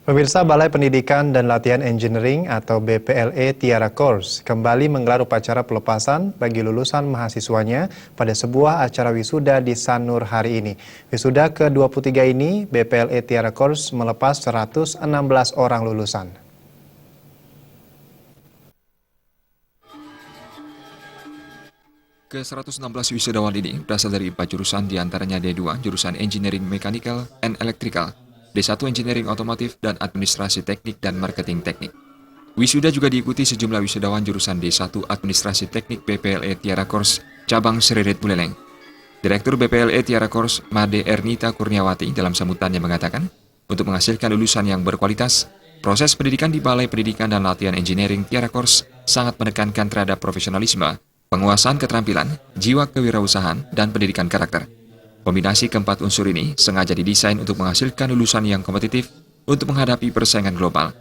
Pemirsa, Balai Pendidikan dan Latihan Engineering atau BPLE Tiara Course kembali menggelar upacara pelepasan bagi lulusan mahasiswanya pada sebuah acara wisuda di Sanur hari ini. Wisuda ke-23 ini, BPLE Tiara Course melepas 116 orang lulusan. Ke-116 wisudawan ini berasal dari 4 jurusan, diantaranya D2, jurusan Engineering Mechanical and Electrical, D1 Engineering Otomotif, dan Administrasi Teknik dan Marketing Teknik. Wisuda juga diikuti sejumlah wisudawan jurusan D1 Administrasi Teknik BPLE Tiara Course, cabang Seririt Buleleng. Direktur BPLE Tiara Course, Made Ernita Kurniawati, dalam sambutannya mengatakan, untuk menghasilkan lulusan yang berkualitas, proses pendidikan di Balai Pendidikan dan Latihan Engineering Tiara Course sangat menekankan terhadap profesionalisme, penguasaan keterampilan, jiwa kewirausahaan, dan pendidikan karakter. Kombinasi keempat unsur ini sengaja didesain untuk menghasilkan lulusan yang kompetitif untuk menghadapi persaingan global.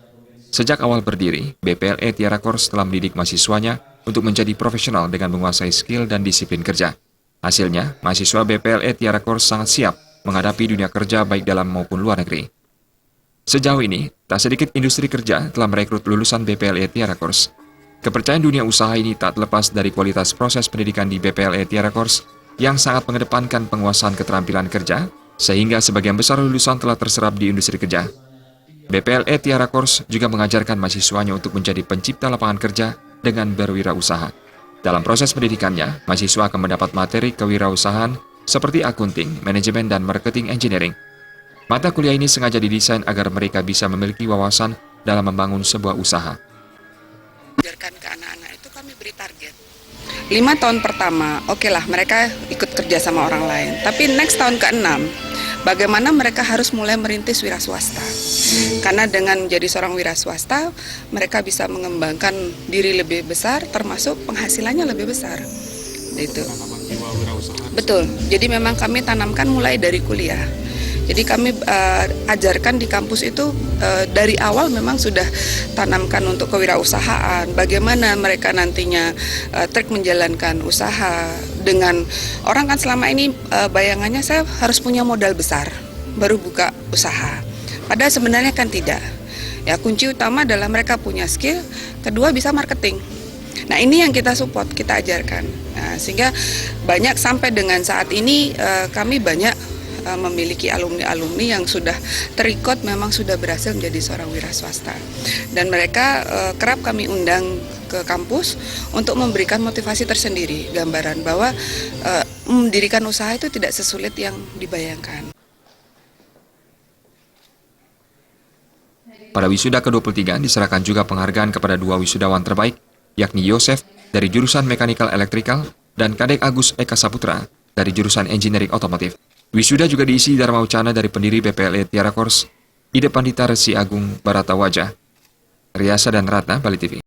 Sejak awal berdiri, BPLE Tiara Course telah mendidik mahasiswanya untuk menjadi profesional dengan menguasai skill dan disiplin kerja. Hasilnya, mahasiswa BPLE Tiara Course sangat siap menghadapi dunia kerja baik dalam maupun luar negeri. Sejauh ini, tak sedikit industri kerja telah merekrut lulusan BPLE Tiara Course. Kepercayaan dunia usaha ini tak terlepas dari kualitas proses pendidikan di BPLE Tiara Course yang sangat mengedepankan penguasaan keterampilan kerja, sehingga sebagian besar lulusan telah terserap di industri kerja. BPLE Tiara Course juga mengajarkan mahasiswanya untuk menjadi pencipta lapangan kerja dengan berwirausaha. Dalam proses pendidikannya, mahasiswa akan mendapat materi kewirausahaan seperti akunting, manajemen, dan marketing engineering. Mata kuliah ini sengaja didesain agar mereka bisa memiliki wawasan dalam membangun sebuah usaha. Ajarkan ke anak-anak itu kami beri target 5 tahun pertama, okelah mereka ikut kerja sama orang lain. Tapi next tahun ke-6, bagaimana mereka harus mulai merintis wira swasta. Karena dengan menjadi seorang wira swasta, mereka bisa mengembangkan diri lebih besar, termasuk penghasilannya lebih besar. Itu. Betul. Jadi memang kami tanamkan mulai dari kuliah. Jadi kami ajarkan di kampus itu dari awal memang sudah tanamkan untuk kewirausahaan, bagaimana mereka nantinya trik menjalankan usaha dengan orang kan selama ini bayangannya saya harus punya modal besar baru buka usaha. Padahal sebenarnya kan tidak. Ya kunci utama adalah mereka punya skill, kedua bisa marketing. Nah ini yang kita support, kita ajarkan. Nah, sehingga banyak sampai dengan saat ini kami banyak memiliki alumni-alumni yang sudah terikut memang sudah berhasil menjadi seorang wira swasta. Dan mereka kerap kami undang ke kampus untuk memberikan motivasi tersendiri, gambaran bahwa mendirikan usaha itu tidak sesulit yang dibayangkan. Pada wisuda ke-23 diserahkan juga penghargaan kepada 2 wisudawan terbaik, yakni Yosef dari jurusan Mechanical Electrical dan Kadek Agus Eka Saputra dari jurusan Engineering Otomotif. Wisuda juga diisi Dharma Ucana dari pendiri BPLE Tiara Course, Ide Pandita Resi Agung Barata Wajah, Riasa dan Ratna, Bali TV.